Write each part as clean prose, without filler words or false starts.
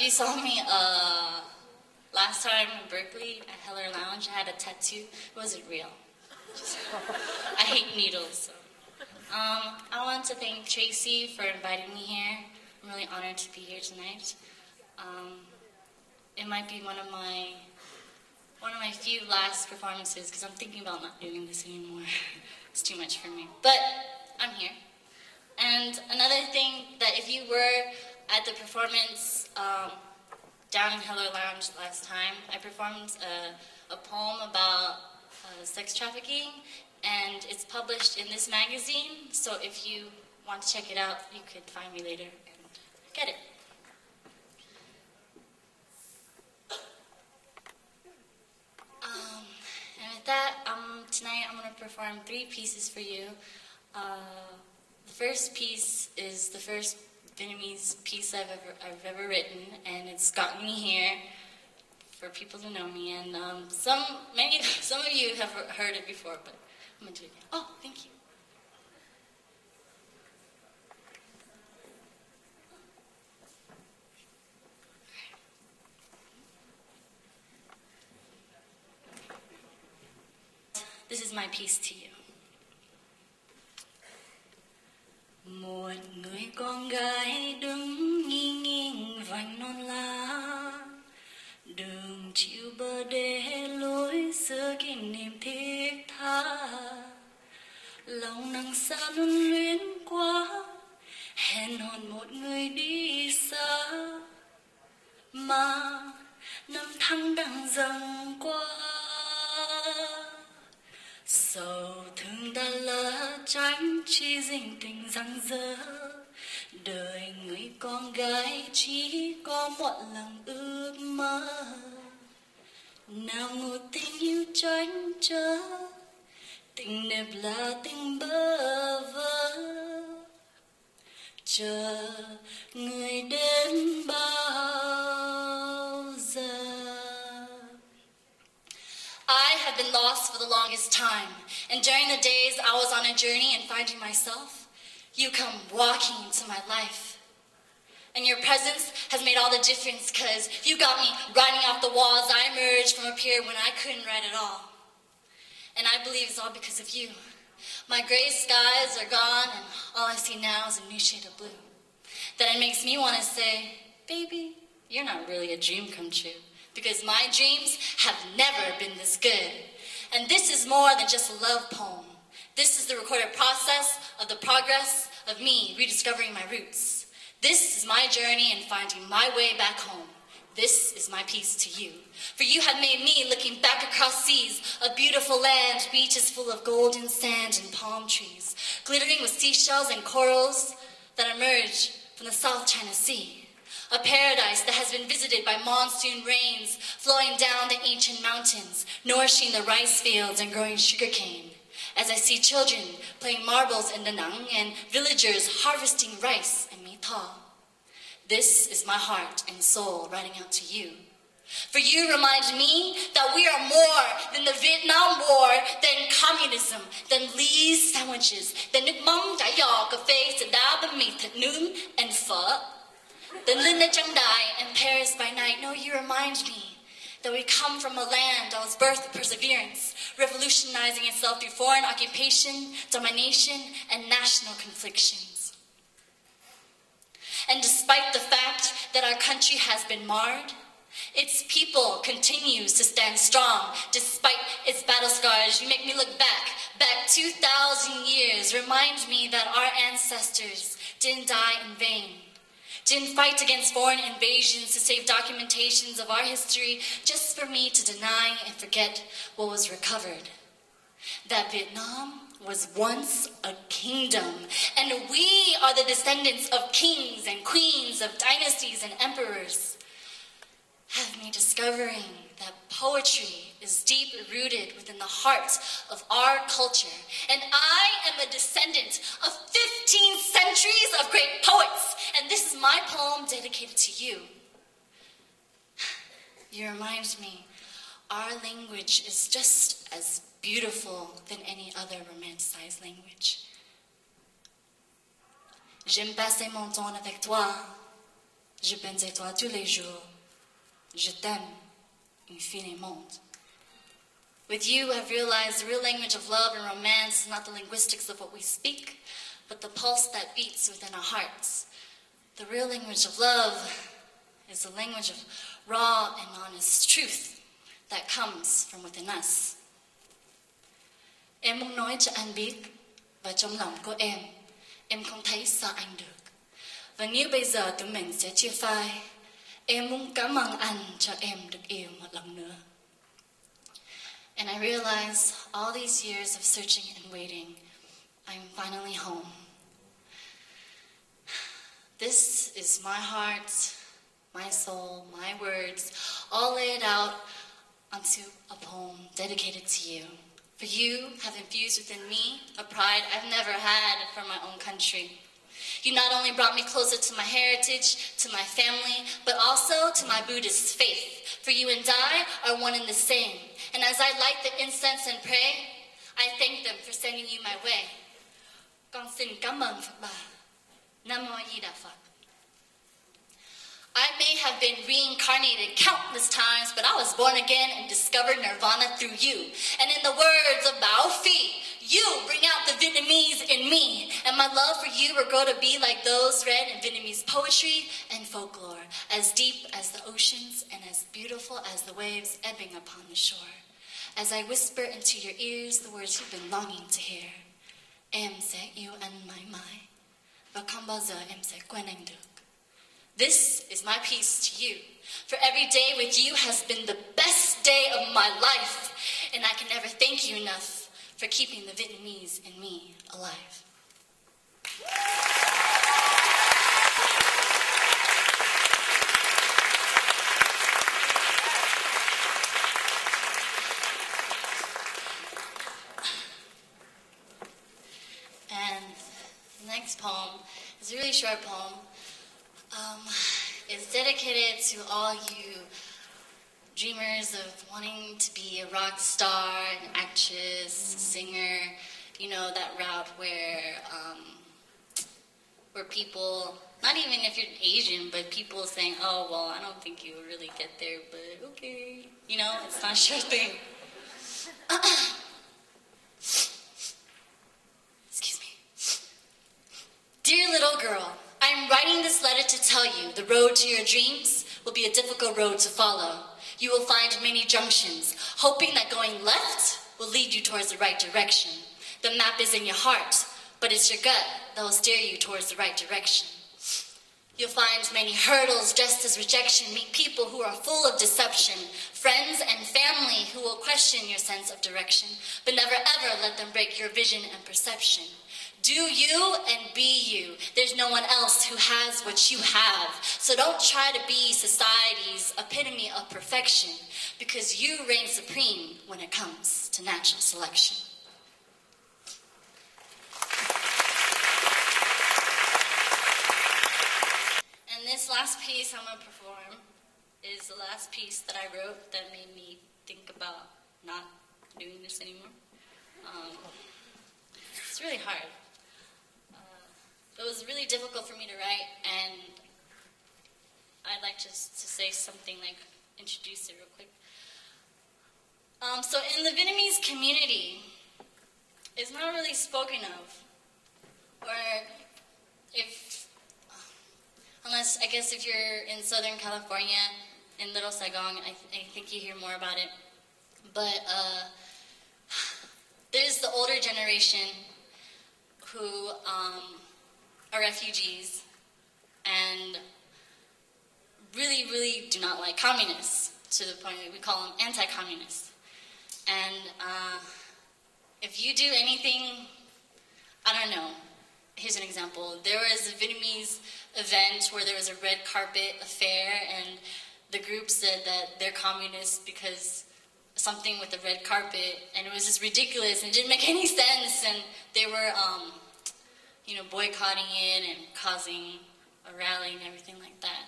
you saw me last time in Berkeley at Heller Lounge, I had a tattoo. It wasn't real. I hate needles. So. I want to thank Tracy for inviting me here. I'm really honored to be here tonight. It might be one of my few last performances because I'm thinking about not doing this anymore. It's too much for me. But I'm here. And another thing that if you were at the performance down in Heller Lounge last time, I performed a poem about sex trafficking, and it's published in this magazine, so if you want to check it out, you could find me later and get it. And with that, tonight I'm going to perform 3 pieces for you. The first piece is the first Vietnamese piece I've ever written, and it's gotten me here for people to know me. And some of you have heard it before, but I'm gonna do it again. Oh, thank you. This is my piece to you. Một người con gái đứng nghiêng nghiêng vành non lá, đường chiều bờ đê lối xưa kỷ niệm thiết tha, lòng nắng xa luân luyến quá, hẹn hò một người đi xa, mà năm tháng đang dần qua. Sầu thương đã lỡ tránh chi dình tình răng rỡ, đời người con gái chỉ có một lần ước mơ, nào ngờ tình yêu tranh chớ, tình đẹp là tình bơ vơ, chờ người đến bao giờ. I have been lost for the longest time, and during the days I was on a journey and finding myself, you come walking into my life. And your presence has made all the difference, because you got me writing off the walls. I emerged from a period when I couldn't write at all. And I believe it's all because of you. My gray skies are gone, and all I see now is a new shade of blue. That it makes me want to say, baby, you're not really a dream come true. Because my dreams have never been this good. And this is more than just a love poem. This is the recorded process of the progress of me rediscovering my roots. This is my journey in finding my way back home. This is my piece to you. For you have made me looking back across seas, a beautiful land, beaches full of golden sand and palm trees, glittering with seashells and corals that emerge from the South China Sea. A paradise that has been visited by monsoon rains flowing down the ancient mountains, nourishing the rice fields and growing sugarcane. As I see children playing marbles in the Nang and villagers harvesting rice and mee thaw. This is my heart and soul writing out to you. For you remind me that we are more than the Vietnam War, than communism, than Lee's sandwiches, than nước mắm chả giò, cà phê, sữa đá, bánh mì, thịt nướng, and pho. Then Linda Chiangdai and Paris by night. No, you remind me that we come from a land that was birthed with perseverance, revolutionizing itself through foreign occupation, domination, and national conflictions. And despite the fact that our country has been marred, its people continues to stand strong despite its battle scars. You make me look back 2,000 years, remind me that our ancestors didn't die in vain. Didn't fight against foreign invasions to save documentations of our history just for me to deny and forget what was recovered. That Vietnam was once a kingdom, and we are the descendants of kings and queens, of dynasties and emperors. Have me discovering that poetry is deep-rooted within the heart of our culture, and I am a descendant of 15 centuries of great poets, and this is my poem dedicated to you. You remind me, our language is just as beautiful than any other romanticized language. J'aime passer mon temps avec toi. Je pense à toi tous les jours. Je t'aime infiniment. With you, I've realized the real language of love and romance is not the linguistics of what we speak, but the pulse that beats within our hearts. The real language of love is the language of raw and honest truth that comes from within us. Em muốn nói cho anh biết, và trong lòng của em không thấy xa anh được. Và nếu bây giờ tụi mình sẽ chia phai, em muốn cảm ơn anh cho em được yêu một lần nữa. And I realized all these years of searching and waiting, I'm finally home. This is my heart, my soul, my words, all laid out onto a poem dedicated to you. For you have infused within me a pride I've never had for my own country. You not only brought me closer to my heritage, to my family, but also to my Buddhist faith. For you and I are one and the same. And as I light the incense and pray, I thank them for sending you my way. Con xin cảm ơn Phật Bà. Nam Mô Di Đà Phật. I may have been reincarnated countless times, but I was born again and discovered nirvana through you. And in the words of Bao Phi, you bring out the Vietnamese in me. And my love for you will grow to be like those read in Vietnamese poetry and folklore, as deep as the oceans and as beautiful as the waves ebbing upon the shore. As I whisper into your ears the words you've been longing to hear. Em sẽ yêu anh mãi mãi, và không bao giờ em sẽ quên anh được. This is my peace to you, for every day with you has been the best day of my life, and I can never thank you enough for keeping the Vietnamese in me alive. And the next poem is a really short poem. It's dedicated to all you dreamers of wanting to be a rock star, an actress, singer, you know, that route where people, not even if you're Asian, but people saying, oh, well, I don't think you'll really get there, but okay. You know, it's not a sure thing. Excuse me. Dear little girl, I'm writing this letter to tell you the road to your dreams will be a difficult road to follow. You will find many junctions, hoping that going left will lead you towards the right direction. The map is in your heart, but it's your gut that will steer you towards the right direction. You'll find many hurdles dressed as rejection, meet people who are full of deception, friends and family who will question your sense of direction, but never ever let them break your vision and perception. Do you and be you. There's no one else who has what you have. So don't try to be society's epitome of perfection, because you reign supreme when it comes to natural selection. And this last piece I'm going to perform is the last piece that I wrote that made me think about not doing this anymore. It's really hard. It was really difficult for me to write, and I'd like just to say something, like introduce it real quick. So in the Vietnamese community, it's not really spoken of, or unless, I guess if you're in Southern California, in Little Saigon, I think you hear more about it. But there's the older generation who are refugees and really, really do not like communists, to the point that we call them anti-communists. And if you do anything, I don't know, here's an example. There was a Vietnamese event where there was a red carpet affair, and the group said that they're communists because something with the red carpet, and it was just ridiculous and didn't make any sense, and they were boycotting it and causing a rally and everything like that.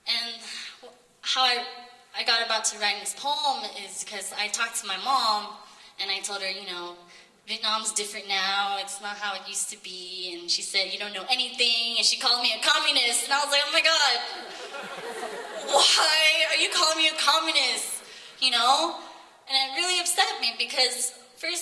And how I got about to write this poem is because I talked to my mom, and I told her, Vietnam's different now, it's not how it used to be, and she said, you don't know anything, and she called me a communist, and I was like, oh communists, you know? And it really upset me because first